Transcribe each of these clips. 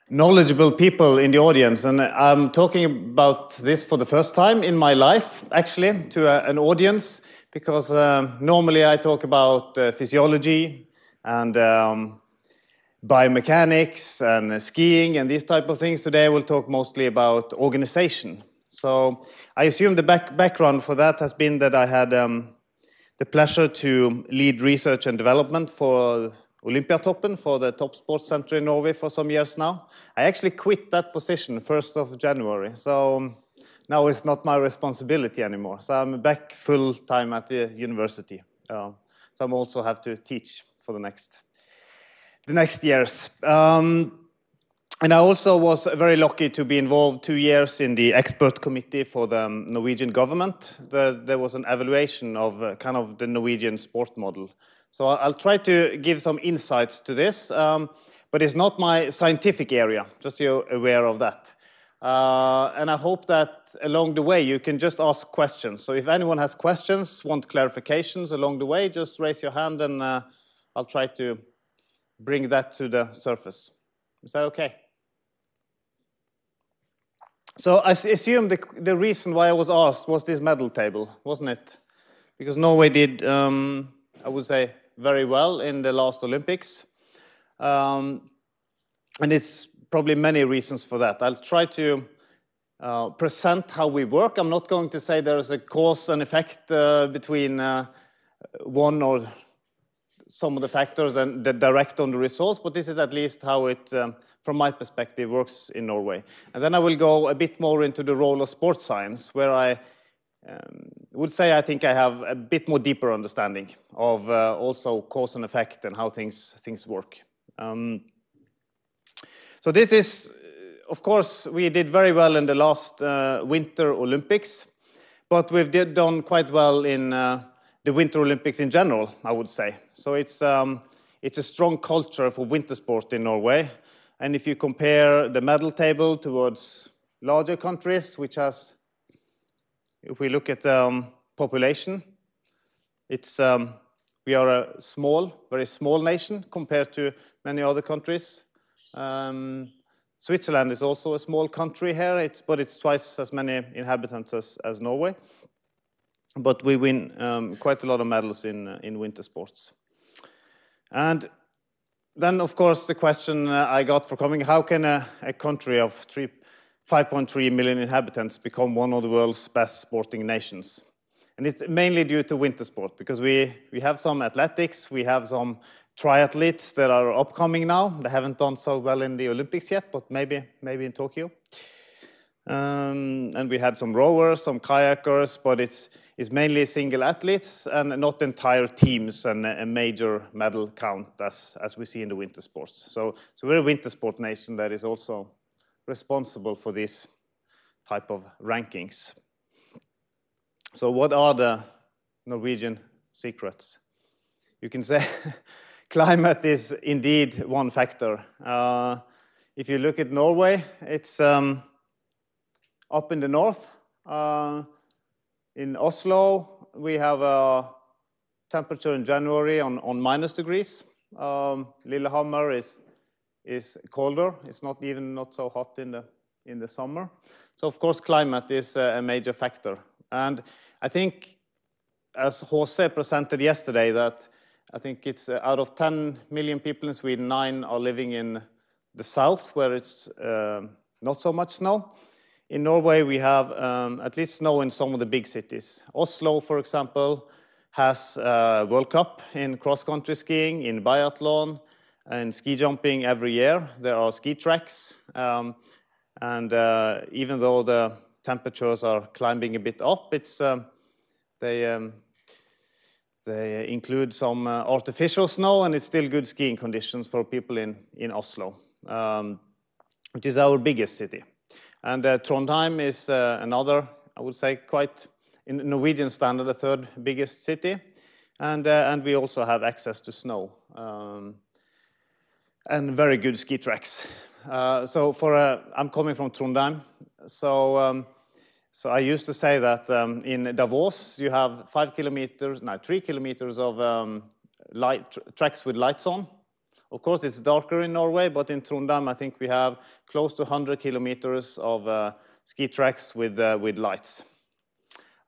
knowledgeable people in the audience, and I'm talking about this for the first time in my life, actually, to an audience, because normally I talk about physiology and biomechanics and skiing and these type of things. Today I will talk mostly about organization. So I assume the background for that has been that I had the pleasure to lead research and development for Olympiatoppen, for the top sports center in Norway for some years now. I actually quit that position 1st of January, so now it's not my responsibility anymore. So I'm back full time at the university. So I also have to teach for the next years. And I also was very lucky to be involved 2 years in the expert committee for the Norwegian government. There was an evaluation of kind of the Norwegian sport model. So I'll try to give some insights to this, but it's not my scientific area, just so you're aware of that. And I hope that along the way you can just ask questions. So if anyone has questions, want clarifications along the way, just raise your hand and I'll try to bring that to the surface. Is that okay? So I assume the reason why I was asked was this medal table, wasn't it? Because Norway did, I would say, very well in the last Olympics. And it's probably many reasons for that. I'll try to present how we work. I'm not going to say there's a cause and effect between one or some of the factors and the direct on the results, but this is at least how it, from my perspective, works in Norway. And then I will go a bit more into the role of sports science, where I would say I think I have a bit more deeper understanding of also cause and effect and how things work. So this is, of course, we did very well in the last Winter Olympics, but we've done quite well in the Winter Olympics in general, I would say. So it's a strong culture for winter sport in Norway. And if you compare the medal table towards larger countries, which has, if we look at population, it's we are a very small nation compared to many other countries. Switzerland is also a small country here, but it's twice as many inhabitants as Norway. But we win quite a lot of medals in winter sports. And then, of course, the question I got for coming, how can a country of 5.3 million inhabitants become one of the world's best sporting nations? And it's mainly due to winter sport, because we have some athletics, we have some triathletes that are upcoming now. They haven't done so well in the Olympics yet, but maybe in Tokyo. And we had some rowers, some kayakers, but it's mainly single athletes and not entire teams and a major medal count as we see in the winter sports. So we're a winter sport nation that is also responsible for this type of rankings. So what are the Norwegian secrets? You can say climate is indeed one factor. If you look at Norway, it's up in the north. In Oslo, we have a temperature in January on -degrees. Lillehammer is colder. It's not so hot in the summer. So of course, climate is a major factor. And I think, as Jose presented yesterday, that I think it's out of 10 million people in Sweden, 9 are living in the south, where it's not so much snow. In Norway, we have at least snow in some of the big cities. Oslo, for example, has a World Cup in cross-country skiing, in biathlon, and ski jumping every year. There are ski tracks. And even though the temperatures are climbing a bit up, they include some artificial snow, and it's still good skiing conditions for people in Oslo, which is our biggest city. And Trondheim is another, I would say, quite, in Norwegian standard, the third biggest city. And we also have access to snow and very good ski tracks. So I'm coming from Trondheim. So I used to say that in Davos you have 3 kilometers of tracks with lights on. Of course, it's darker in Norway, but in Trondheim, I think we have close to 100 kilometers of ski tracks with lights.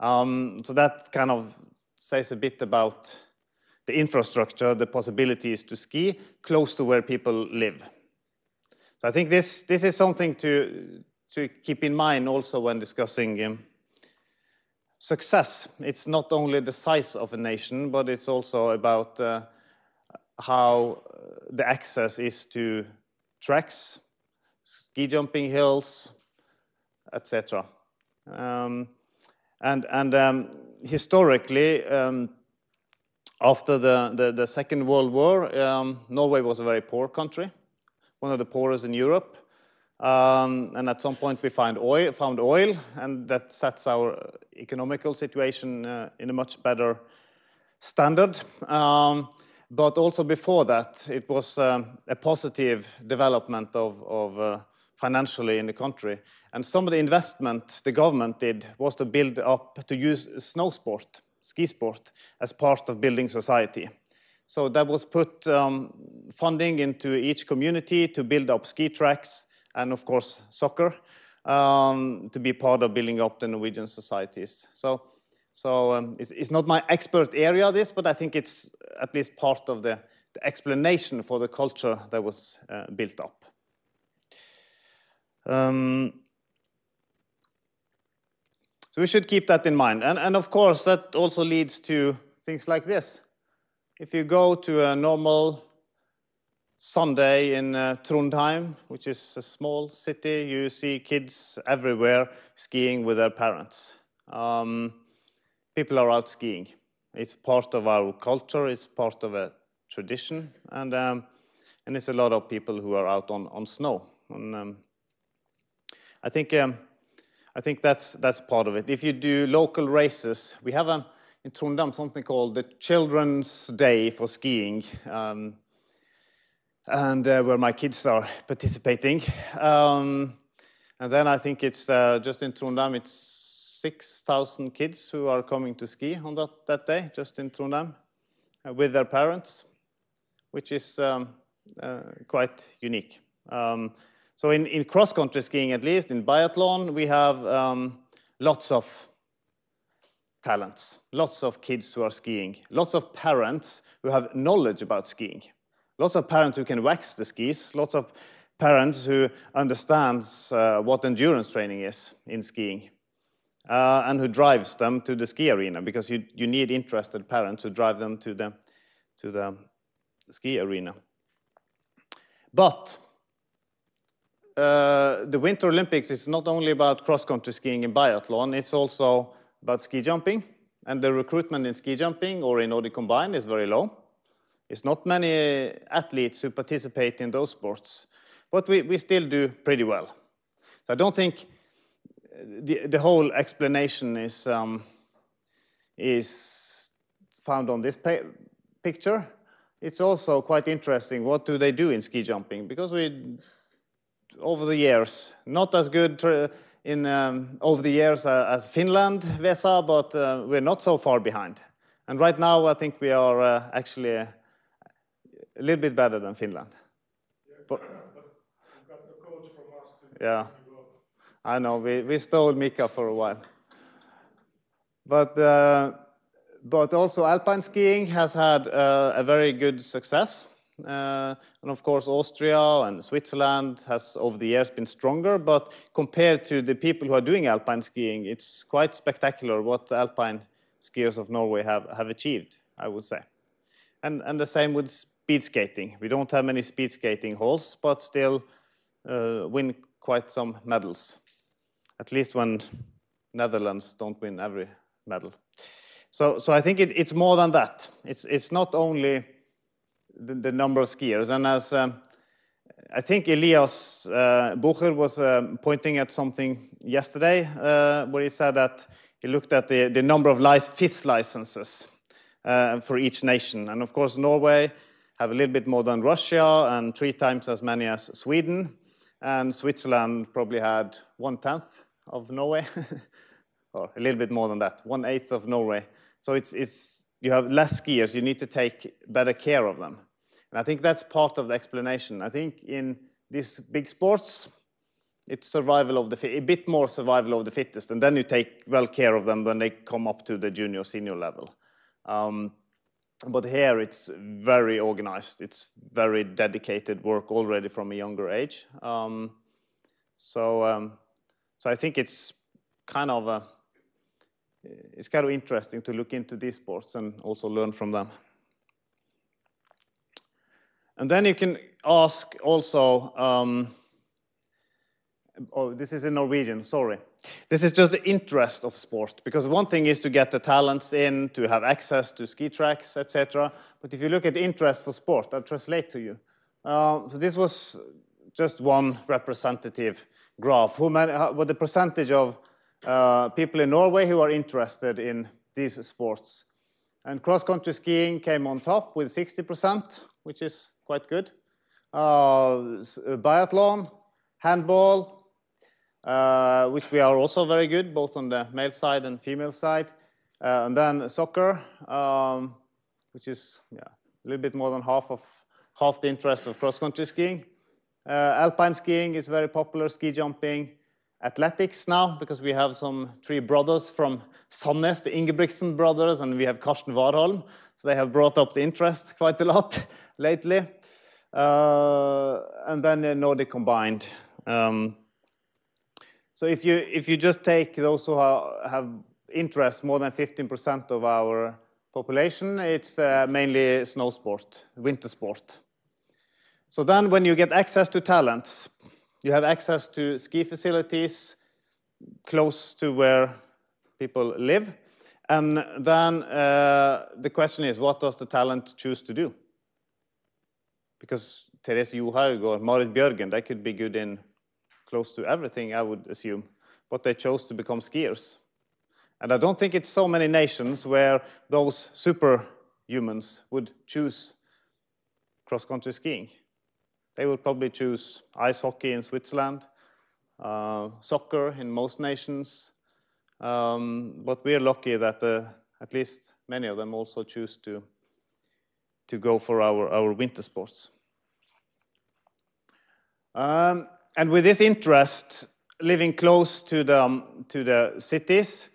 So that kind of says a bit about the infrastructure, the possibilities to ski close to where people live. So I think this is something to keep in mind also when discussing success. It's not only the size of a nation, but it's also about how the access is to tracks, ski jumping hills, etc. Historically, after the Second World War, Norway was a very poor country, one of the poorest in Europe. And at some point we found oil, and that sets our economical situation in a much better standard. But also before that, it was a positive development of financially in the country. And some of the investment the government did was to build up, to use snow sport, ski sport, as part of building society. So that was put funding into each community to build up ski tracks, and of course soccer, to be part of building up the Norwegian societies. So it's not my expert area, this, but I think it's at least part of the explanation for the culture that was built up. So we should keep that in mind. And of course, that also leads to things like this. If you go to a normal Sunday in Trondheim, which is a small city, you see kids everywhere skiing with their parents. People are out skiing. It's part of our culture, it's part of a tradition, and it's a lot of people who are out on snow. And I think that's part of it. If you do local races, we have in Trondheim something called the Children's Day for skiing, and where my kids are participating. And then I think it's just in Trondheim, it's 6,000 kids who are coming to ski on that day, just in Trondheim, with their parents, which is quite unique. So in cross-country skiing, at least, in biathlon, we have lots of talents, lots of kids who are skiing, lots of parents who have knowledge about skiing, lots of parents who can wax the skis, lots of parents who understands what endurance training is in skiing, and who drives them to the ski arena, because you need interested parents who drive them to the ski arena. But the Winter Olympics is not only about cross-country skiing and biathlon, it's also about ski jumping, and the recruitment in ski jumping or in Nordic combined is very low. It's not many athletes who participate in those sports, but we still do pretty well. So I don't think the whole explanation is found on this picture. It's also quite interesting, what do they do in ski jumping? Because over the years, not as good over the years as Finland, Vesa, but we're not so far behind. And right now, I think we are actually a little bit better than Finland. Yeah, but we've got the coach from us to yeah, I know, we stole Mika for a while. But also alpine skiing has had a very good success. And of course, Austria and Switzerland has over the years been stronger, but compared to the people who are doing alpine skiing, it's quite spectacular what the alpine skiers of Norway have achieved, I would say. And the same with speed skating. We don't have many speed skating halls, but still win quite some medals, at least when Netherlands don't win every medal. So I think it's more than that. It's not only the number of skiers. And as I think Elias Bucher was pointing at something yesterday, where he said that he looked at the number of FIS licenses for each nation. And of course, Norway have a little bit more than Russia and 3 times as many as Sweden. And Switzerland probably had 1/10 of Norway, or a little bit more than that, 1/8 of Norway. So you have less skiers, you need to take better care of them. And I think that's part of the explanation. I think in these big sports, it's survival of a bit more survival of the fittest, and then you take well care of them when they come up to the junior, senior level. But here it's very organized. It's very dedicated work already from a younger age. So I think it's kind of interesting to look into these sports and also learn from them. And then you can ask also, oh, this is in Norwegian, sorry. This is just the interest of sport, because one thing is to get the talents in, to have access to ski tracks, etc. But if you look at the interest for sport, I'll translate to you. So this was just one representative graph. What the percentage of people in Norway who are interested in these sports. And cross-country skiing came on top with 60%, which is quite good. Biathlon, handball, which we are also very good, both on the male side and female side. And then soccer, which is a little bit more than half the interest of cross-country skiing. Alpine skiing is very popular, ski jumping. Athletics now, because we have some 3 brothers from Sandnes, the Ingebrigtsen brothers, and we have Karsten Warholm. So they have brought up the interest quite a lot lately. And then the Nordic combined. So if you just take those who have interest, more than 15% of our population, it's mainly snow sport, winter sport. So then when you get access to talents, you have access to ski facilities close to where people live. And then the question is, what does the talent choose to do? Because Therese Johaug or Marit Bjørgen, they could be good in close to everything, I would assume. But they chose to become skiers. And I don't think it's so many nations where those superhumans would choose cross-country skiing. They would probably choose ice hockey in Switzerland, soccer in most nations. But we are lucky that at least many of them also choose to go for our winter sports. And with this interest, living close to the cities,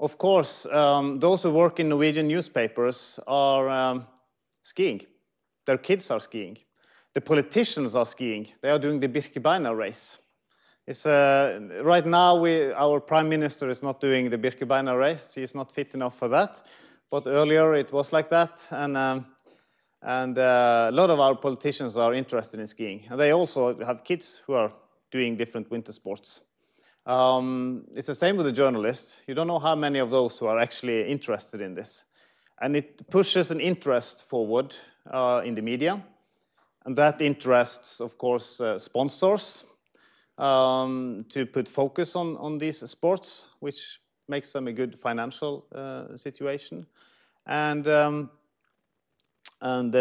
of course, those who work in Norwegian newspapers are skiing. Their kids are skiing. The politicians are skiing. They are doing the Birkebeiner race. It's, right now, our prime minister is not doing the Birkebeiner race. She is not fit enough for that. But earlier it was like that. And a lot of our politicians are interested in skiing. And they also have kids who are doing different winter sports. It's the same with the journalists. You don't know how many of those who are actually interested in this. And it pushes an interest forward in the media. And that interests, of course, sponsors to put focus on these sports, which makes them a good financial situation. And the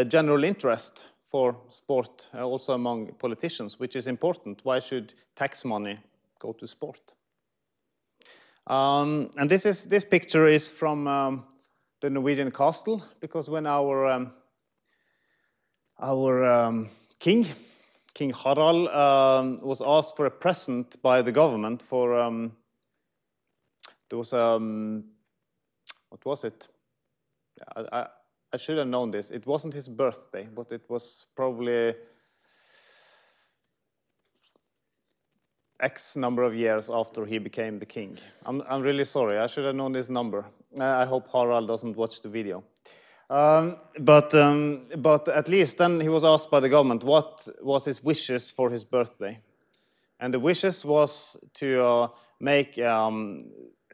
general interest for sport also among politicians, which is important. Why should tax money go to sport? And this picture is from the Norwegian castle, because when our King Harald, was asked for a present by the government for, there was, what was it? I should have known this. It wasn't his birthday, but it was probably X number of years after he became the king. I'm really sorry. I should have known this number. I hope Harald doesn't watch the video. But at least then he was asked by the government what was his wishes for his birthday. And the wishes was to make a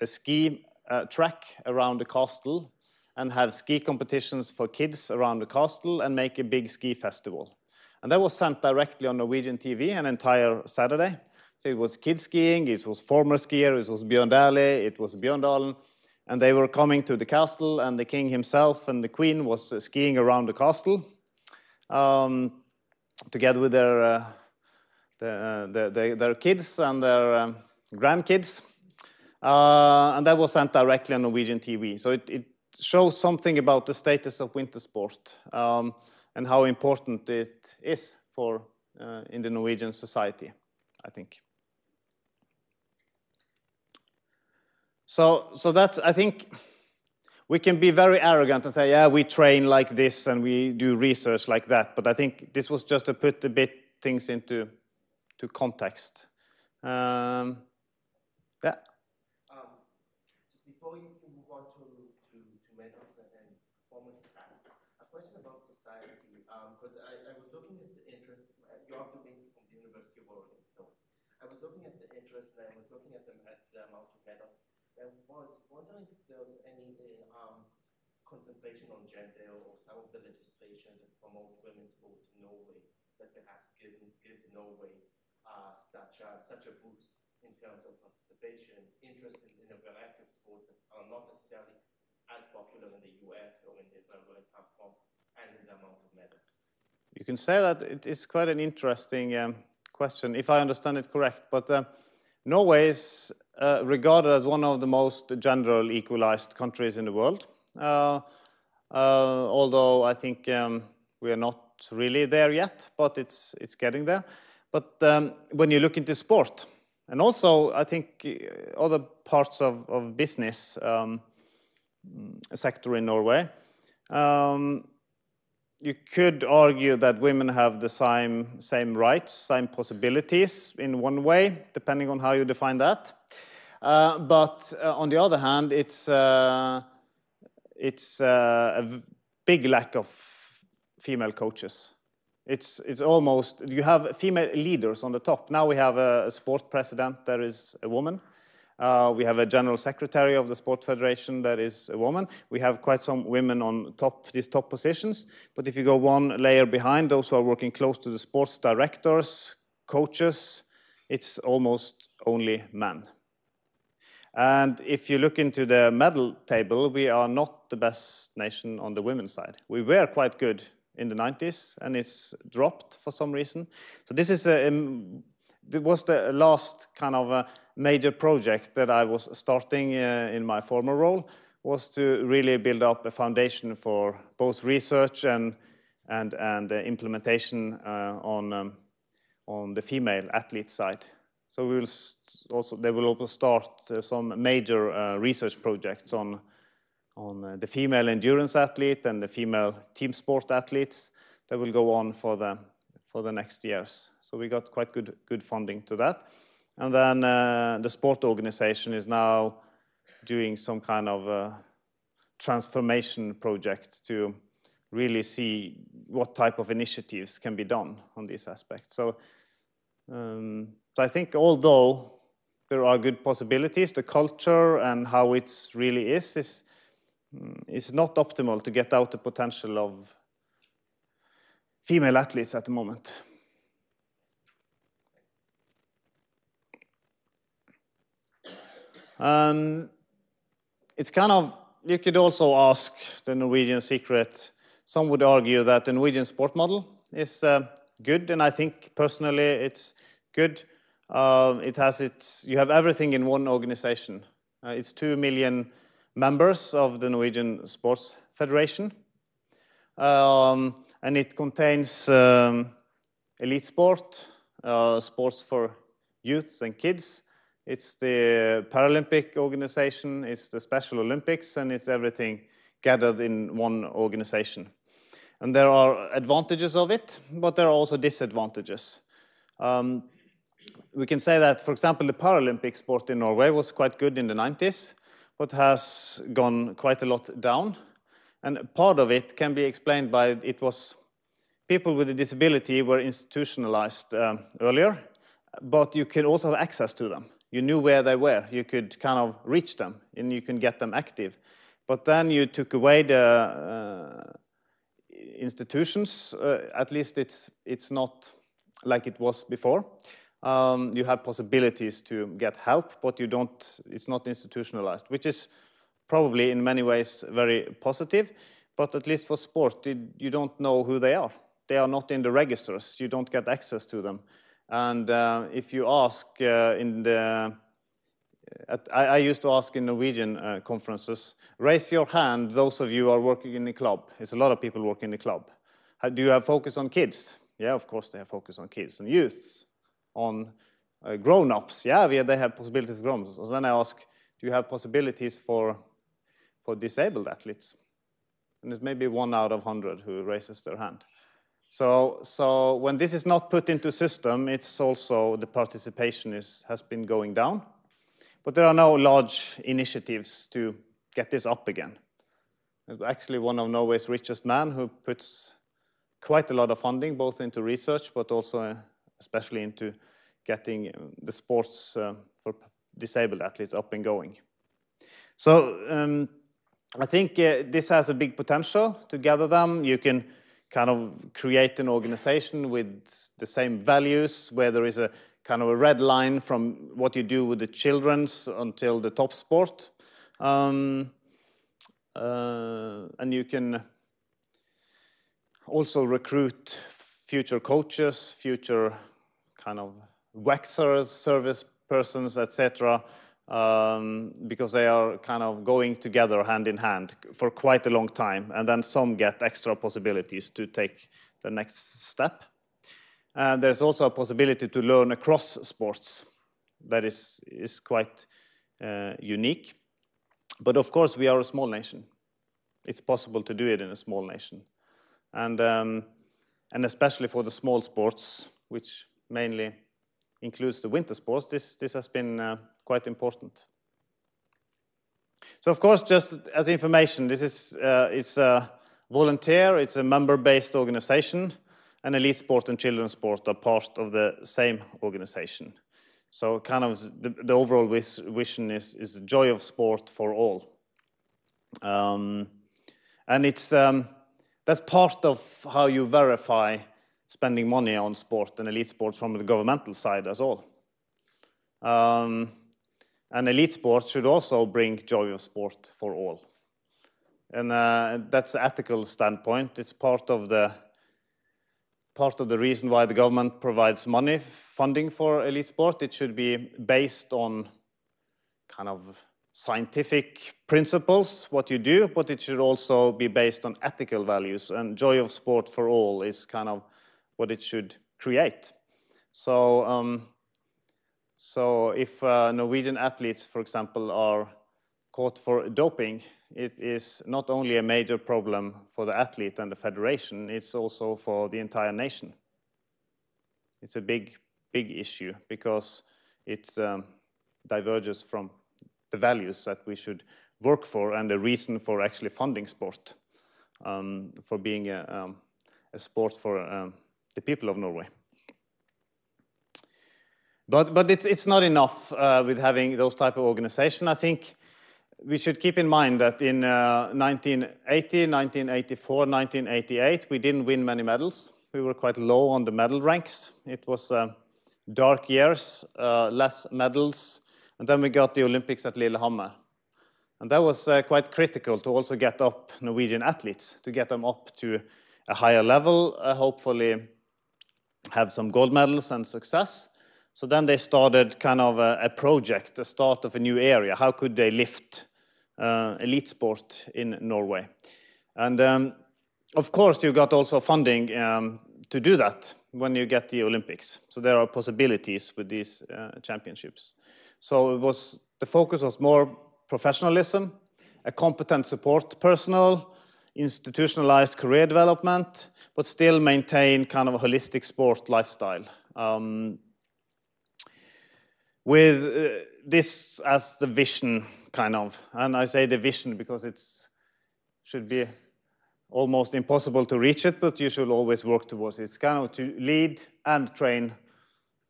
ski track around the castle and have ski competitions for kids around the castle and make a big ski festival. And that was sent directly on Norwegian TV an entire Saturday. So it was kids skiing, it was former skiers, it was Bjørn Dæhlie, it was Bjørndalen. And they were coming to the castle, and the king himself and the queen was skiing around the castle together with their kids and their grandkids. And that was sent directly on Norwegian TV. So it shows something about the status of winter sport. and how important it is for in the Norwegian society, I think. So that's, I think, we can be very arrogant and say, yeah, we train like this and we do research like that. But I think this was just to put a bit things into context. Yeah. Just before you move on to medals and performance tasks, a question about society. Because I was looking at the interest. You are doing from the University of Lausanne, so I was looking at the interest and I was looking at the amount of medals. I was wondering if there was any concentration on gender or some of the legislation that promote women's sports in Norway that perhaps gives Norway such a boost in terms of participation and interest in a variety of sports that are not necessarily as popular in the US or in Israel where I come from, and in the amount of medals. You can say that it is quite an interesting question, if I understand it correct. But Norway is regarded as one of the most gender equalized countries in the world. Although I think we are not really there yet, but it's getting there. But when you look into sport, and also I think other parts of business sector in Norway, you could argue that women have the same rights, same possibilities in one way, depending on how you define that. But on the other hand, it's a big lack of female coaches. It's almost, you have female leaders on the top. Now we have a sport president that is a woman. We have a general secretary of the sport federation that is a woman. We have quite some women on these top positions. But if you go one layer behind, those who are working close to the sports directors, coaches, it's almost only men. And if you look into the medal table, we are not the best nation on the women's side. We were quite good in the 90s, and it's dropped for some reason. So this is it was the last kind of a major project that I was starting in my former role, was to really build up a foundation for both research and implementation on the female athlete side. So they will also start some major research projects on the female endurance athlete and the female team sport athletes that will go on for the next years. So we got quite good funding to that. And then the sport organization is now doing some kind of transformation project to really see what type of initiatives can be done on these aspects. So I think although there are good possibilities, the culture and how it really is not optimal to get out the potential of female athletes at the moment. It's kind of, you could also ask the Norwegian secret. Some would argue that the Norwegian sport model is good, and I think personally it's good. You have everything in one organization. It's 2 million members of the Norwegian Sports Federation. And it contains elite sport, sports for youths and kids. It's the Paralympic organization, it's the Special Olympics, and it's everything gathered in one organization. And there are advantages of it, but there are also disadvantages. We can say that, for example, the Paralympic sport in Norway was quite good in the 90s, but has gone quite a lot down. And part of it can be explained by it was people with a disability were institutionalized earlier, but you could also have access to them. You knew where they were. You could kind of reach them, and you can get them active. But then you took away the institutions. At least it's not like it was before. You have possibilities to get help, but it's not institutionalized, which is probably in many ways very positive. But at least for sport, you don't know who they are. They are not in the registers. You don't get access to them. And if you ask I used to ask in Norwegian conferences, raise your hand, those of you who are working in the club. It's a lot of people working in the club. Do you have focus on kids? Yeah, of course they have focus on kids. And youths, on grown-ups? Yeah, they have possibilities for grown-ups. So then I ask, do you have possibilities for disabled athletes? And it's maybe 1 out of 100 who raises their hand. So when this is not put into system, it's also the participation has been going down. But there are no large initiatives to get this up again. Actually, one of Norway's richest men who puts quite a lot of funding, both into research, but also especially into getting the sports for disabled athletes up and going. So I think this has a big potential to gather them. You can kind of create an organization with the same values, where there is a kind of a red line from what you do with the children's until the top sport. And you can also recruit future coaches, future kind of waxers, service persons, etc., because they are kind of going together hand in hand for quite a long time, and then some get extra possibilities to take the next step. There's also a possibility to learn across sports that is quite unique. But of course, we are a small nation. It's possible to do it in a small nation. And especially for the small sports, which mainly includes the winter sports, this has been quite important. So of course, just as information, this is it's a volunteer, it's a member-based organization, and elite sport and children's sport are part of the same organization. So kind of the overall vision is joy of sport for all. And it's that's part of how you verify spending money on sport and elite sports from the governmental side as well. And elite sports should also bring joy of sport for all. And that's an ethical standpoint. It's part of the reason why the government provides funding for elite sport. It should be based on kind of scientific principles, what you do, but it should also be based on ethical values. And joy of sport for all is kind of what it should create. So if Norwegian athletes, for example, are caught for doping, it is not only a major problem for the athlete and the federation, it's also for the entire nation. It's a big issue because it diverges from the values that we should work for and the reason for actually funding sport, for being a sport for the people of Norway. But it's not enough with having those type of organization. I think we should keep in mind that in 1980, 1984, 1988, we didn't win many medals. We were quite low on the medal ranks. It was dark years, less medals. And then we got the Olympics at Lillehammer. And that was quite critical to also get up Norwegian athletes, to get them up to a higher level, hopefully have some gold medals and success. So then they started kind of a project, the start of a new area. How could they lift elite sport in Norway? And of course, you got also funding to do that when you get the Olympics. So there are possibilities with these championships. So the focus was more professionalism, a competent support personnel, institutionalized career development, but still maintain kind of a holistic sport lifestyle. With this as the vision, kind of, and I say the vision because it should be almost impossible to reach it, but you should always work towards it. It's kind of to lead and train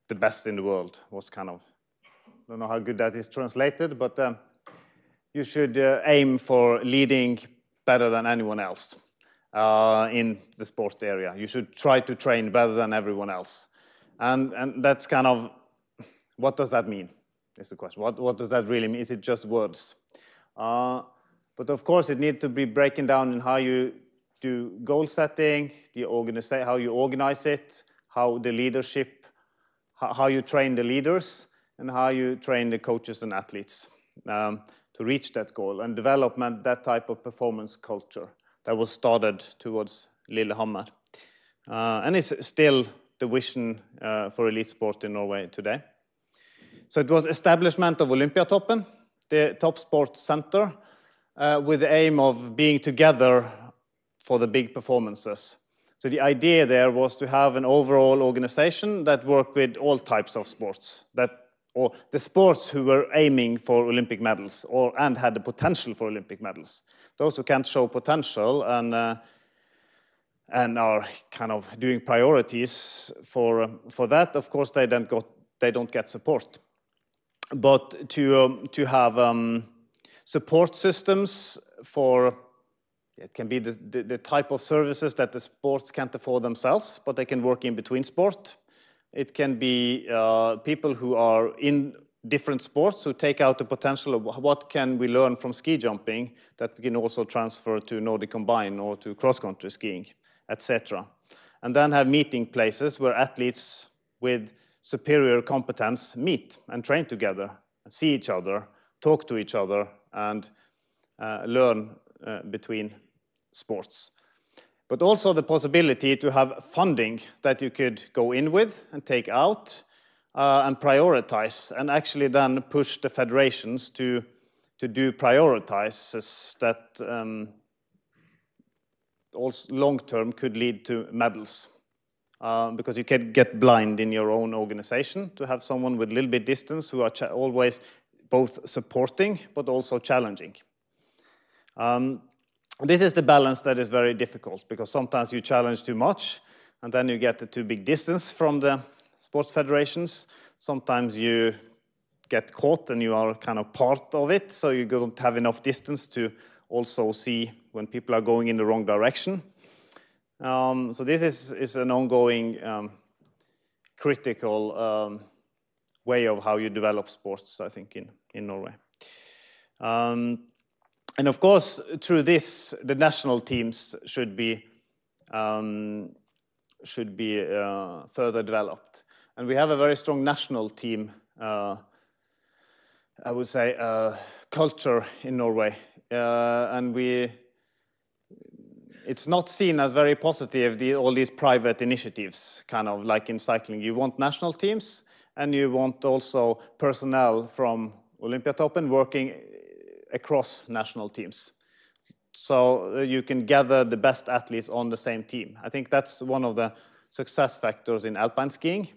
the best in the world was kind of, I don't know how good that is translated, but you should aim for leading better than anyone else in the sport area. You should try to train better than everyone else. And that's kind of, what does that mean, is the question. What does that really mean? Is it just words? But of course, it needs to be breaking down in how you do goal setting, how you organize it, how the leadership, how you train the leaders, and how you train the coaches and athletes to reach that goal, and development, that type of performance culture that was started towards Lillehammer. and is still the vision for elite sport in Norway today. So it was establishment of Olympiatoppen, the top sports center, with the aim of being together for the big performances. So the idea there was to have an overall organization that worked with all types of sports, or the sports who were aiming for Olympic medals and had the potential for Olympic medals. Those who can't show potential and are kind of doing priorities for that, of course, they don't get support. But to have support systems for, it can be the type of services that the sports can't afford themselves, but they can work in between sport. It can be people who are in different sports who take out the potential of what can we learn from ski jumping that we can also transfer to Nordic Combine or to cross-country skiing, etc. And then have meeting places where athletes with superior competence meet and train together, and see each other, talk to each other, and learn between sports. But also the possibility to have funding that you could go in with and take out and prioritize, and actually then push the federations to do prioritizes that also long-term could lead to medals. Because you can get blind in your own organization to have someone with a little bit distance who are always both supporting but also challenging. This is the balance that is very difficult, because sometimes you challenge too much and then you get a too big distance from the sports federations. Sometimes you get caught and you are kind of part of it, so you don't have enough distance to also see when people are going in the wrong direction. So this is an ongoing critical way of how you develop sports, I think, in Norway. And of course, through this, the national teams should be further developed. And we have a very strong national team, I would say, culture in Norway. And it's not seen as very positive, all these private initiatives, kind of like in cycling. You want national teams, and you want also personnel from Olympiatoppen working across national teams. So you can gather the best athletes on the same team. I think that's one of the success factors in alpine skiing.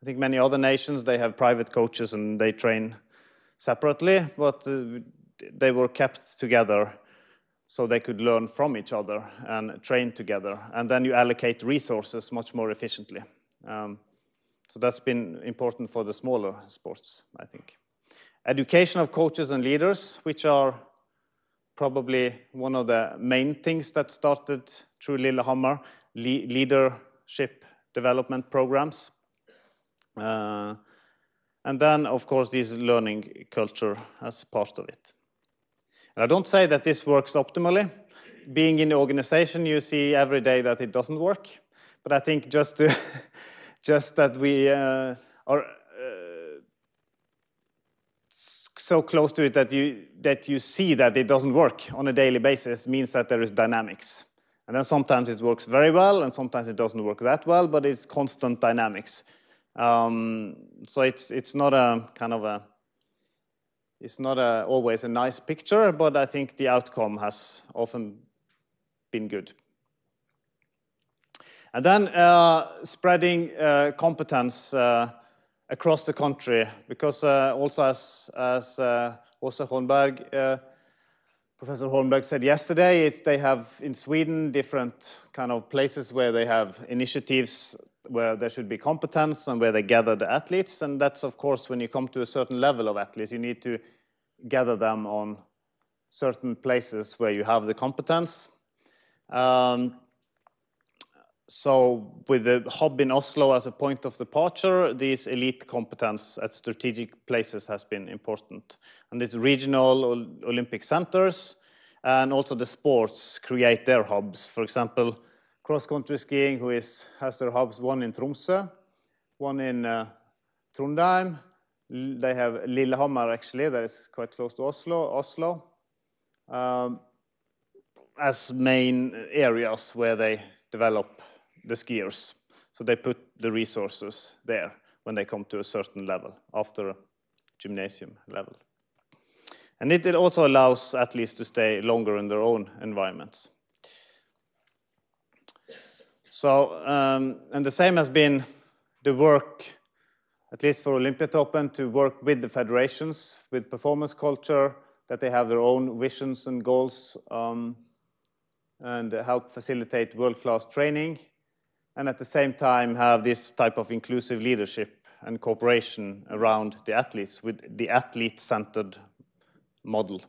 I think many other nations, they have private coaches and they train separately, but they were kept together so they could learn from each other and train together. And then you allocate resources much more efficiently. So that's been important for the smaller sports, I think. Education of coaches and leaders, which are probably one of the main things that started through Lillehammer, leadership development programs. And then, of course, this learning culture as part of it. And I don't say that this works optimally. Being in the organization, you see every day that it doesn't work. But I think just that we are so close to it that you see that it doesn't work on a daily basis means that there is dynamics. And then sometimes it works very well, and sometimes it doesn't work that well, but it's constant dynamics. So it's not a kind of a, it's not always a nice picture, but I think the outcome has often been good. And then spreading competence across the country, because also as Åse Holmberg, Professor Holmberg said yesterday, they have in Sweden different kind of places where they have initiatives where there should be competence and where they gather the athletes. And that's, of course, when you come to a certain level of athletes, you need to gather them on certain places where you have the competence. So with the hub in Oslo as a point of departure, these elite competence at strategic places has been important. And these regional Olympic centers and also the sports create their hubs. For example, cross-country skiing has their hubs, one in Tromsø, one in Trondheim. They have Lillehammer, actually, that is quite close to Oslo, as main areas where they develop the skiers. So they put the resources there when they come to a certain level, after a gymnasium level. And it also allows athletes to stay longer in their own environments. So, and the same has been the work, at least for Olympiatoppen, to work with the federations, with performance culture, that they have their own visions and goals, and help facilitate world-class training, and at the same time have this type of inclusive leadership and cooperation around the athletes with the athlete-centered model.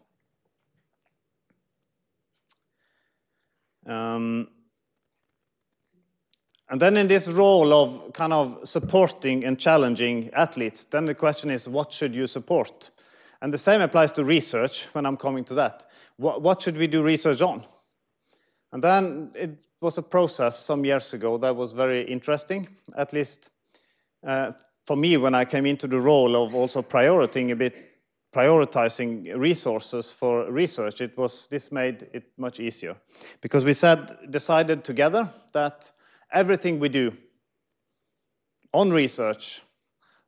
And then in this role of kind of supporting and challenging athletes, then the question is, what should you support? And the same applies to research when I'm coming to that. What should we do research on? And then it was a process some years ago that was very interesting, at least for me when I came into the role of also prioritizing resources for research. This made it much easier, because we decided together that everything we do on research,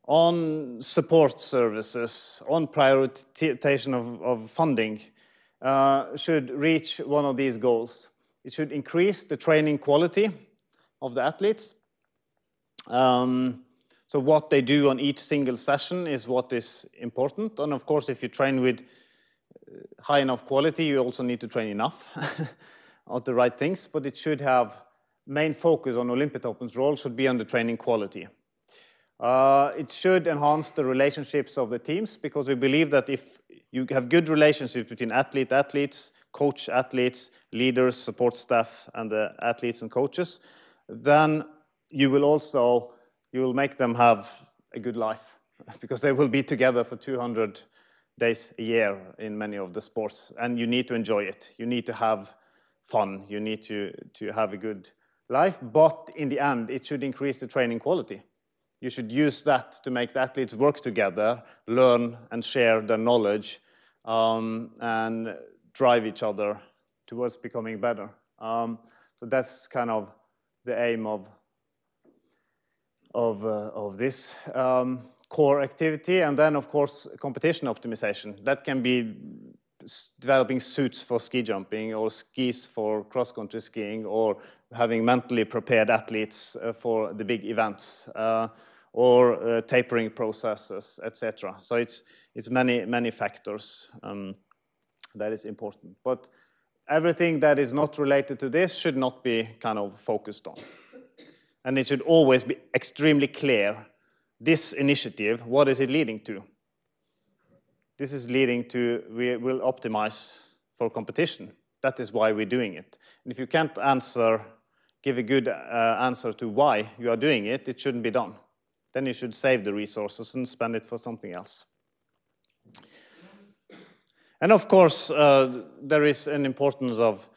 on support services, on prioritization of funding, should reach one of these goals. It should increase the training quality of the athletes. So what they do on each single session is what is important. And of course, if you train with high enough quality, you also need to train enough of the right things. But it should have main focus on Olympiatoppen's role should be on the training quality. It should enhance the relationships of the teams, because we believe that if you have good relationships between athletes, coach athletes, leaders, support staff, and the athletes and coaches, then you will make them have a good life, because they will be together for 200 days a year in many of the sports, and you need to enjoy it. You need to have fun. You need to have a good life, but in the end, it should increase the training quality. You should use that to make the athletes work together, learn and share their knowledge, and drive each other towards becoming better. So that's kind of the aim of this core activity. And then, of course, competition optimization. That can be developing suits for ski jumping, or skis for cross-country skiing, or having mentally prepared athletes for the big events, or tapering processes, etc. So it's many factors that is important. But everything that is not related to this should not be kind of focused on. And it should always be extremely clear, this initiative, what is it leading to? This is leading to, we will optimize for competition. That is why we're doing it. And if you can't give a good answer to why you are doing it, it shouldn't be done. Then you should save the resources and spend it for something else. And of course, there is an importance of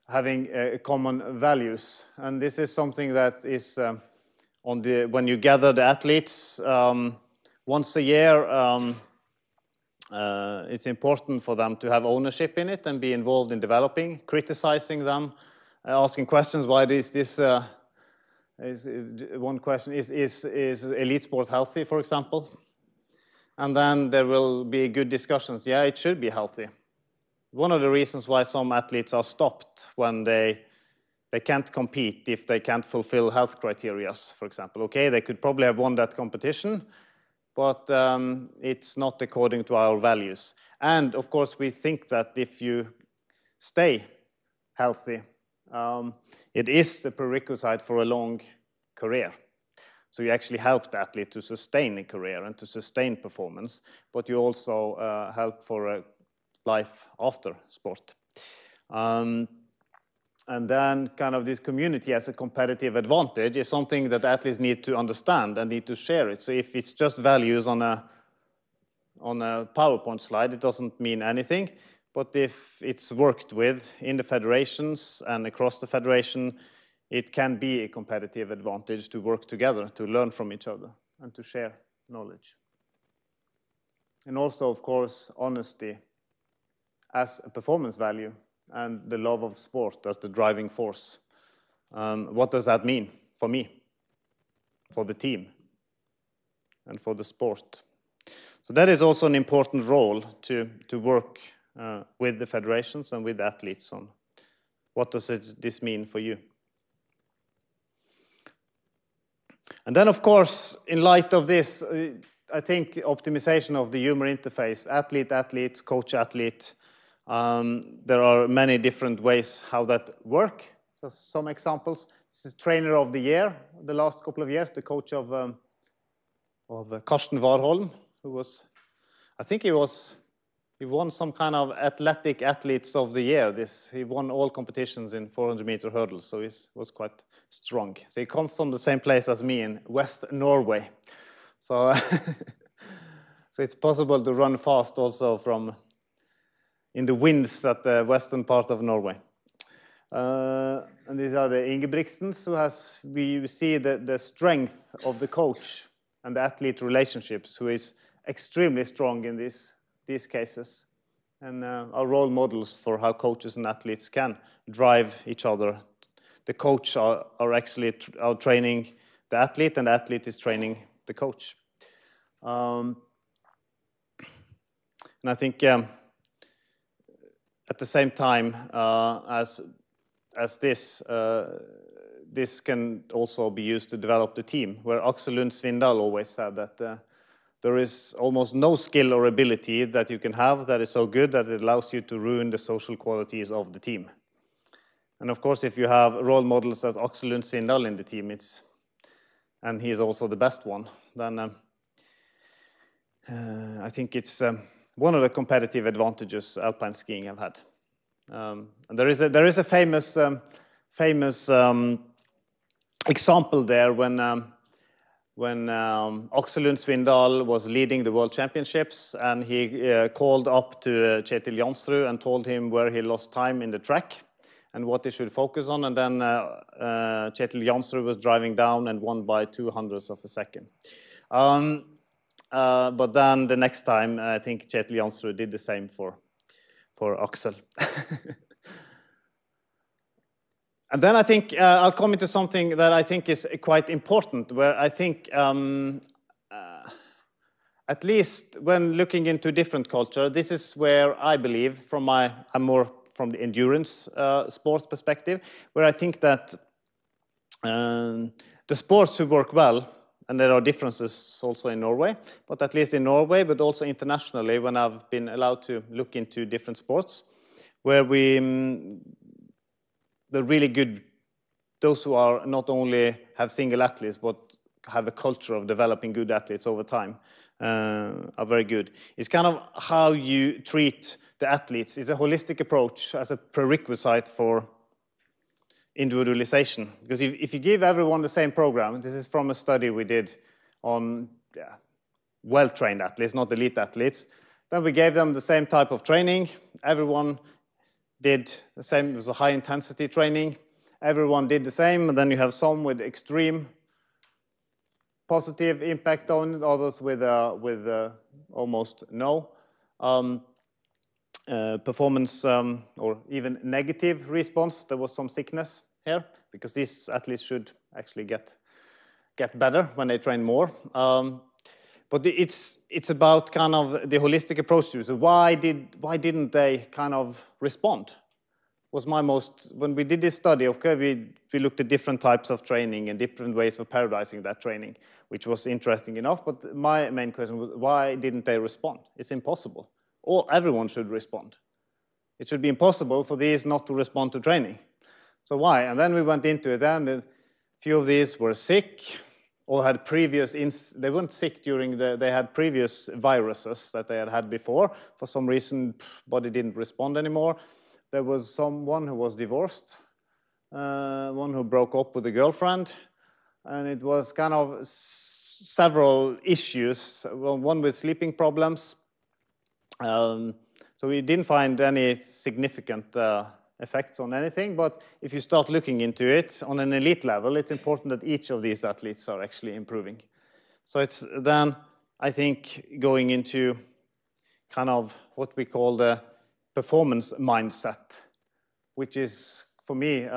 having common values. And this is something that is when you gather the athletes once a year, it's important for them to have ownership in it and be involved in developing, criticizing them, asking questions. Why is one question, is elite sport healthy, for example? And then there will be good discussions. Yeah, it should be healthy. One of the reasons why some athletes are stopped when they can't compete if they can't fulfill health criteria, for example. Okay, they could probably have won that competition, but it's not according to our values. And of course, we think that if you stay healthy, it is a prerequisite for a long career. So you actually help the athlete to sustain a career and to sustain performance, but you also help for a life after sport. And then kind of this community as a competitive advantage is something that athletes need to understand and need to share it. So if it's just values on a PowerPoint slide, it doesn't mean anything. But if it's worked with in the federations and across the federation, it can be a competitive advantage to work together, to learn from each other, and to share knowledge. And also, of course, honesty as a performance value, and the love of sport as the driving force What does that mean for me, for the team, and for the sport? So that is also an important role to work with the federations and with the athletes on what does this mean for you. And then, of course, in light of this, I think optimization of the human interface, athlete, coach-athlete, there are many different ways how that work. So some examples, this is trainer of the year, the last couple of years, the coach of Karsten Warholm, who was, I think he won some kind of athletic athletes of the year. He won all competitions in 400-meter hurdles, so he was quite strong. So he comes from the same place as me in West Norway. So, so it's possible to run fast also in the winds at the western part of Norway. And these are the Ingebrigtsens, we see the strength of the coach and the athlete relationships, who is extremely strong in these cases, and are role models for how coaches and athletes can drive each other. The coach are actually training the athlete, and the athlete is training the coach. And I think at the same time as this can also be used to develop the team, where Aksel Lund Svindal always said that there is almost no skill or ability that you can have that is so good that it allows you to ruin the social qualities of the team. And of course, if you have role models as Aksel Lund Svindal in the team, and he's also the best one, then I think it's one of the competitive advantages alpine skiing have had. And there is a famous example there when Aksel Lund Svindal was leading the World Championships, and he called up to Kjetil Jansrud and told him where he lost time in the track and what he should focus on. And then Kjetil Jansrud was driving down and won by 0.02 of a second. But then the next time, I think Kjetil Jansrud did the same for Aksel. And then I think I'll come into something that I think is quite important, where I think at least when looking into different culture, this is where I believe, I'm more from the endurance sports perspective, where I think that the sports who work well, and there are differences also in Norway, but at least in Norway, but also internationally, when I've been allowed to look into different sports, where the really good, those who are not only have single athletes, but have a culture of developing good athletes over time, are very good. It's kind of how you treat the athletes. It's a holistic approach as a prerequisite for individualization. Because if you give everyone the same program, this is from a study we did on well-trained athletes, not elite athletes, then we gave them the same type of training. Everyone did the same, it was a high-intensity training. Everyone did the same, and then you have some with extreme positive impact on it, others with almost no performance or even negative response. There was some sickness here, because these athletes should actually get better when they train more. But it's about kind of the holistic approach to it. So why didn't they kind of respond? Was when we did this study, okay, we looked at different types of training and different ways of periodizing that training, which was interesting enough. But my main question was, why didn't they respond? It's impossible. Everyone should respond. It should be impossible for these not to respond to training. So why? And then we went into it, and a few of these were sick, or had previous, they weren't sick they had previous viruses that they had before. For some reason, body didn't respond anymore. There was someone who was divorced, one who broke up with a girlfriend, and it was kind of several issues, one with sleeping problems. So we didn't find any significant effects on anything, but if you start looking into it on an elite level, it's important that each of these athletes are actually improving. So it's then, I think, going into kind of what we call the performance mindset, which is, for me,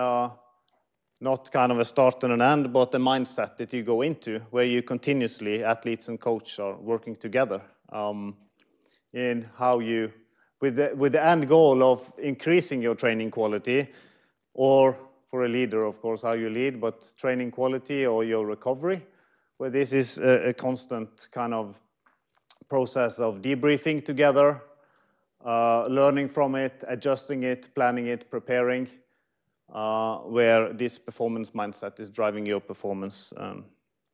not kind of a start and an end, but a mindset that you go into, where you continuously, athletes and coach, are working together in how you, with the end goal of increasing your training quality, or for a leader, of course, how you lead, but training quality or your recovery, where this is a constant kind of process of debriefing together, learning from it, adjusting it, planning it, preparing, where this performance mindset is driving your performance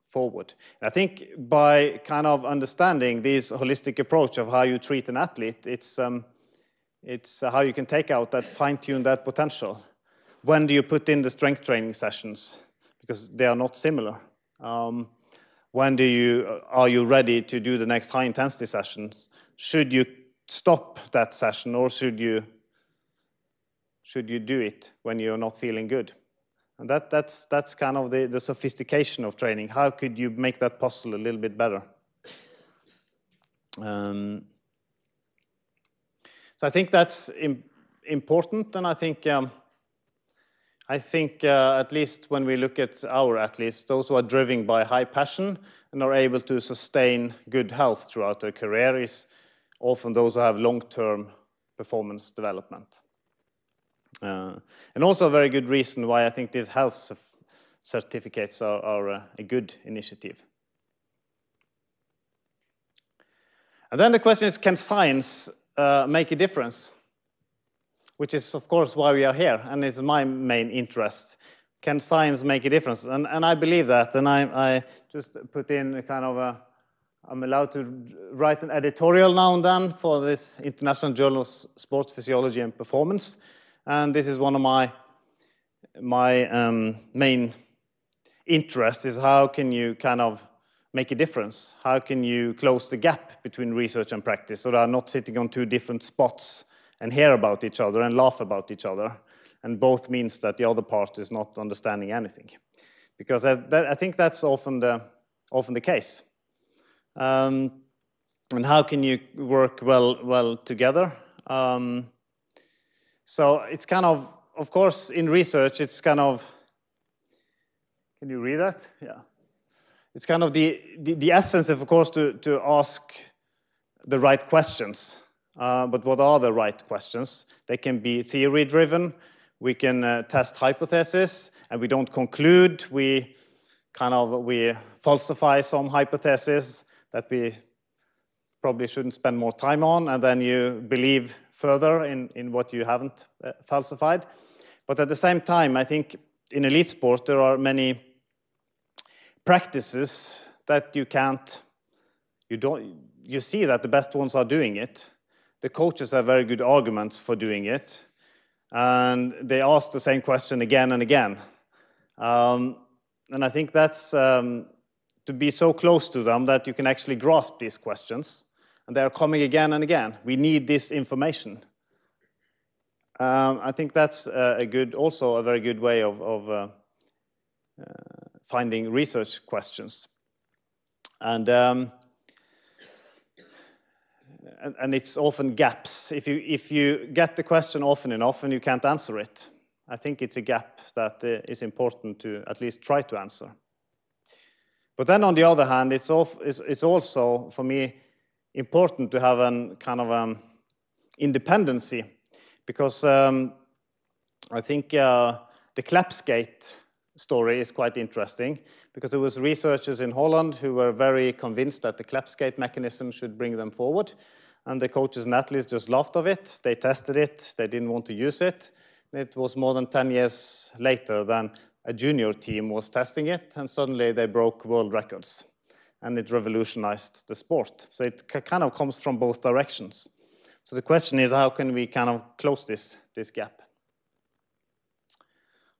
forward. And I think by kind of understanding this holistic approach of how you treat an athlete, it's how you can take out that, fine-tune that potential. When do you put in the strength training sessions? Because they are not similar. When are you ready to do the next high-intensity sessions? Should you stop that session, or should you do it when you're not feeling good? And that's kind of the sophistication of training. How could you make that puzzle a little bit better? So I think that's important, and I think at least when we look at our athletes, those who are driven by high passion and are able to sustain good health throughout their career is often those who have long-term performance development. And also a very good reason why I think these health certificates are a good initiative. And then the question is, can science make a difference? Which is, of course, why we are here, and it's my main interest. Can science make a difference? And I believe that, and I just put in a kind of I'm allowed to write an editorial now and then for this International Journal of Sports Physiology and Performance, and this is one of my main interests, is how can you kind of make a difference? How can you close the gap between research and practice so they are not sitting on two different spots and hear about each other and laugh about each other, and both means that the other part is not understanding anything, because I think that's often the case. And how can you work well together? So it's kind of course, in research, it's kind of. Can you read that? Yeah. It's kind of the essence, of course, to ask the right questions. But what are the right questions? They can be theory-driven. We can test hypotheses, and we don't conclude. We falsify some hypotheses that we probably shouldn't spend more time on, and then you believe further in what you haven't falsified. But at the same time, I think in elite sport there are many practices that you see that the best ones are doing it. The coaches have very good arguments for doing it, and they ask the same question again and again. And I think that's to be so close to them that you can actually grasp these questions, and they are coming again and again. We need this information. I think that's also a very good way of finding research questions. And it's often gaps. If you get the question often enough and you can't answer it, I think it's a gap that is important to at least try to answer. But then on the other hand, it's also, for me, important to have a kind of independency, because I think the Klapskate story is quite interesting, because there was researchers in Holland who were very convinced that the Klapskate mechanism should bring them forward, and the coaches and athletes just laughed at it. They tested it, they didn't want to use it. It was more than 10 years later than a junior team was testing it, and suddenly they broke world records, and it revolutionized the sport. So it kind of comes from both directions. So the question is, how can we kind of close this gap?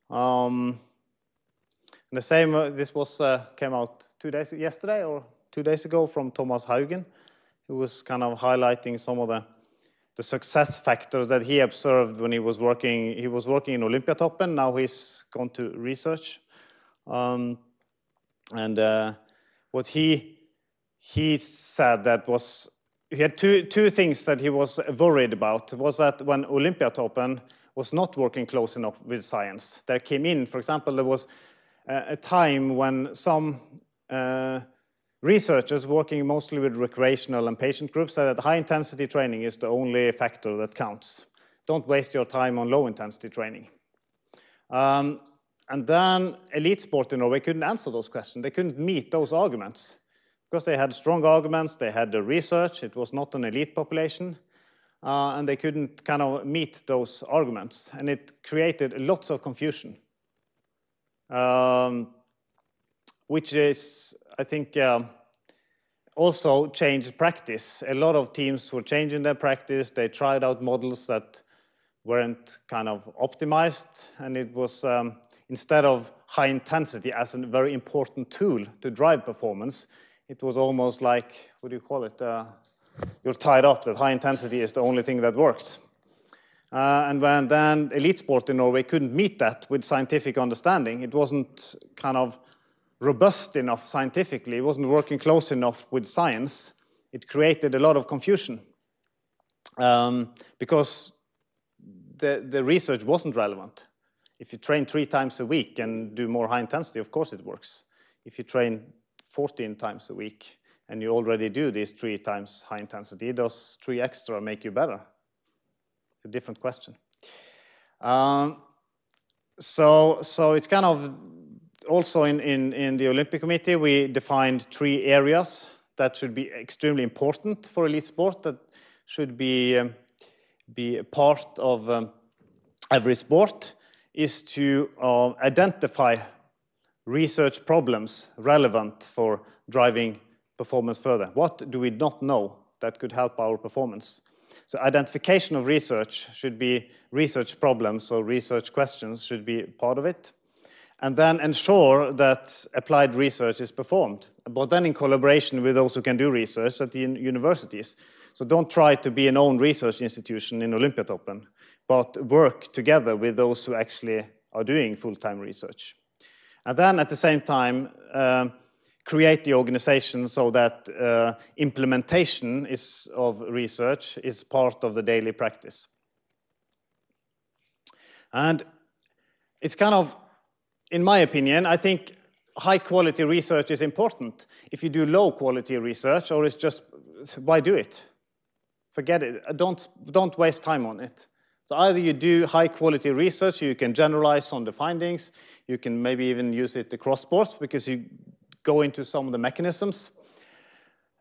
The same, this came out yesterday or 2 days ago, from Thomas Haugen, who was kind of highlighting some of the success factors that he observed when he was working. He was working in Olympiatoppen. Now he's gone to research, and what he said that was, he had two things that he was worried about. Was that when Olympiatoppen was not working close enough with science. There came in, for example, there was a time when some researchers working mostly with recreational and patient groups said that high-intensity training is the only factor that counts. Don't waste your time on low-intensity training. And then elite sport in Norway couldn't answer those questions. They couldn't meet those arguments because they had strong arguments, they had the research, it was not an elite population, and they couldn't kind of meet those arguments. And it created lots of confusion, which is, I think, also changed practice. A lot of teams were changing their practice. They tried out models that weren't kind of optimized, and it was instead of high intensity as a very important tool to drive performance, it was almost like, what do you call it? You're tied up that high intensity is the only thing that works. And when then elite sport in Norway couldn't meet that with scientific understanding, it wasn't kind of robust enough scientifically, it wasn't working close enough with science, it created a lot of confusion because the research wasn't relevant. If you train 3 times a week and do more high intensity, of course it works. If you train 14 times a week and you already do these 3 times high intensity, does 3 extra make you better? It's a different question. So it's kind of also in the Olympic Committee, we defined 3 areas that should be extremely important for elite sport, that should be a part of every sport, is to identify research problems relevant for driving performance further. What do we not know that could help our performance? So identification of research should be research problems or research questions should be part of it. And then ensure that applied research is performed, but then in collaboration with those who can do research at the universities. So don't try to be an own research institution in Olympiatoppen, but work together with those who actually are doing full-time research. And then at the same time, create the organization so that implementation of research is part of the daily practice. And it's kind of, in my opinion, I think high-quality research is important. If you do low-quality research, or it's just, why do it? Forget it. Don't waste time on it. So either you do high-quality research, you can generalize on the findings, you can maybe even use it across sports because you go into some of the mechanisms.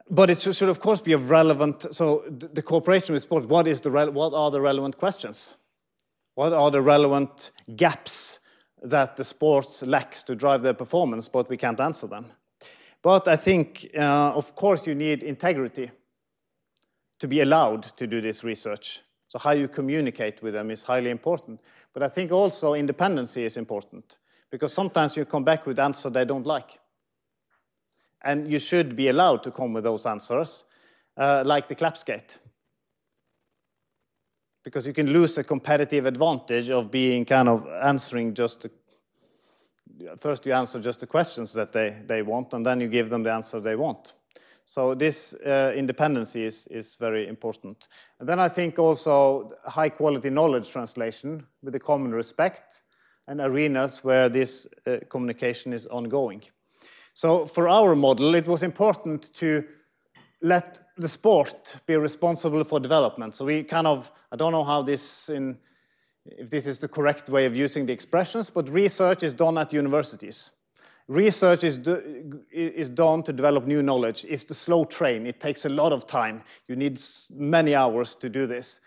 But it should of course be of relevant, so the cooperation with sport, what are the relevant questions? What are the relevant gaps that the sports lacks to drive their performance, but we can't answer them? But I think, of course, you need integrity to be allowed to do this research. So how you communicate with them is highly important. But I think also independency is important, because sometimes you come back with answers they don't like. And you should be allowed to come with those answers, like the clapskate. Because you can lose a competitive advantage of being kind of answering just first you answer just the questions that they want, and then you give them the answer they want. So this independency is very important. And then I think also high quality knowledge translation with a common respect and arenas where this communication is ongoing. So for our model, it was important to let the sport be responsible for development. So we kind of, I don't know how this if this is the correct way of using the expressions, but research is done at universities. Research is done to develop new knowledge. It's the slow train. It takes a lot of time. You need many hours to do this.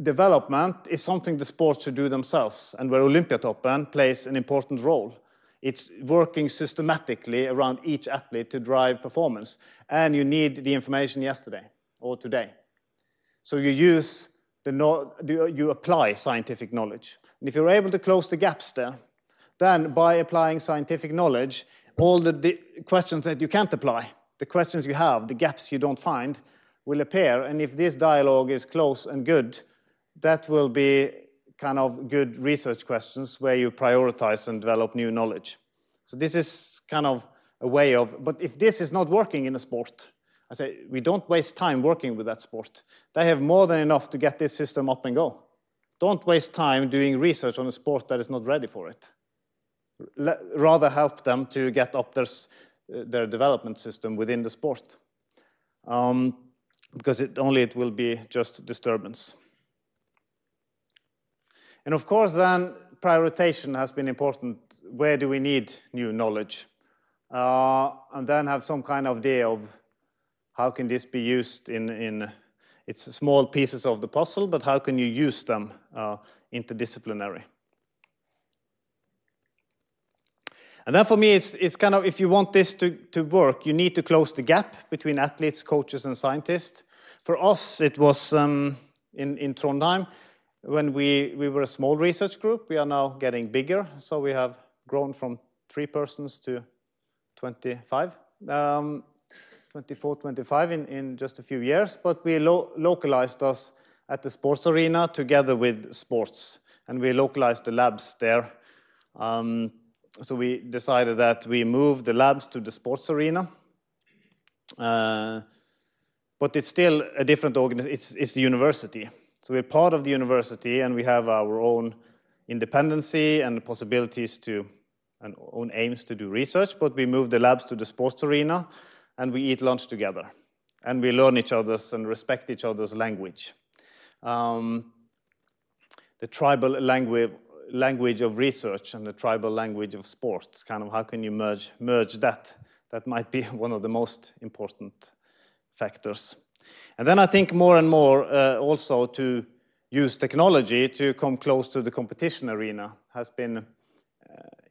Development is something the sports should do themselves, and where Olympiatoppen plays an important role. It's working systematically around each athlete to drive performance, and you need the information yesterday or today. So you use you apply scientific knowledge. And if you're able to close the gaps there, then by applying scientific knowledge, all the questions that you can't apply, the questions you have, the gaps you don't find, will appear. And if this dialogue is close and good, that will be kind of good research questions where you prioritize and develop new knowledge. So this is kind of a way of, but if this is not working in a sport, I say we don't waste time working with that sport. They have more than enough to get this system up and go. don't waste time doing research on a sport that is not ready for it. Rather help them to get up their development system within the sport. Because it will be just disturbance. And of course then prioritization has been important. Where do we need new knowledge? And then have some kind of idea of how can this be used in it's small pieces of the puzzle, but how can you use them interdisciplinary? And then for me, it's kind of, if you want this to work, you need to close the gap between athletes, coaches, and scientists. For us, it was in Trondheim, when we were a small research group. We are now getting bigger, so we have grown from 3 persons to 25, 24, 25 in just a few years. But we localized us at the sports arena together with sports, and we localized the labs there. So we decided that we moved the labs to the sports arena. But it's still a different organization. It's the university. So we're part of the university, and we have our own independency and possibilities and own aims to do research. But we moved the labs to the sports arena, and we eat lunch together. And we learn each other's and respect each other's language. The tribal language of research and the tribal language of sports, kind of how can you merge that? That might be one of the most important factors. And then I think more and more also to use technology to come close to the competition arena has been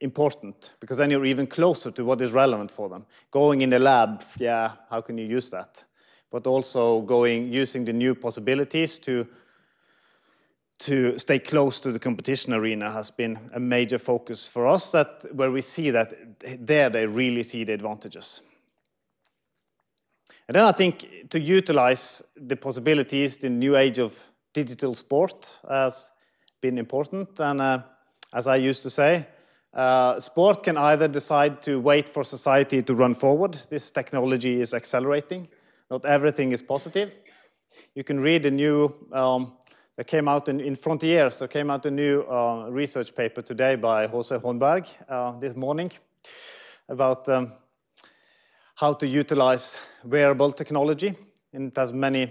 important, because then you're even closer to what is relevant for them. Going in the lab, yeah, how can you use that? But also using the new possibilities to stay close to the competition arena has been a major focus for us, where we see that there they really see the advantages. And then I think to utilize the possibilities, the new age of digital sport has been important. And as I used to say, sport can either decide to wait for society to run forward. This technology is accelerating. Not everything is positive. You can read a new, that came out in Frontiers, there came out a new research paper today by Jose Holmberg this morning about how to utilize wearable technology. And it has many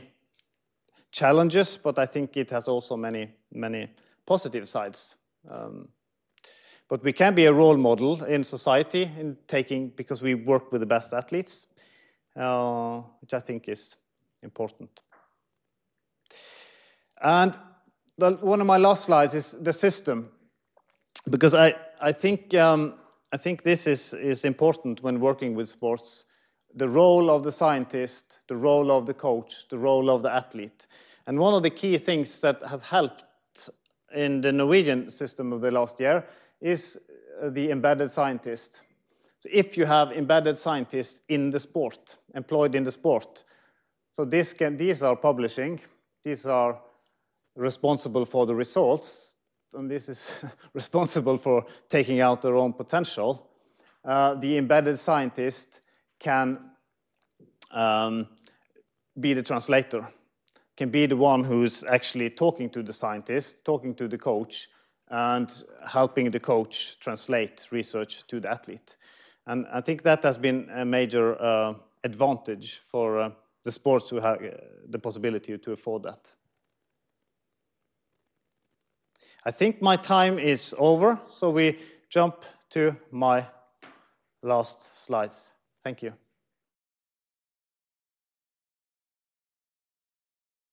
challenges, but I think it has also many positive sides. But we can be a role model in society because we work with the best athletes, which I think is important. And one of my last slides is the system, because I think this is important when working with sports. The role of the scientist, the role of the coach, the role of the athlete. And one of the key things that has helped in the Norwegian system of the last year is the embedded scientist. So if you have embedded scientists in the sport, employed in the sport, so these are publishing, these are responsible for the results, and this is responsible for taking out their own potential. The embedded scientist can be the translator, can be the one who's actually talking to the scientist, talking to the coach, and helping the coach translate research to the athlete. And I think that has been a major advantage for the sports who have the possibility to afford that. I think my time is over, so we jump to my last slides. Thank you.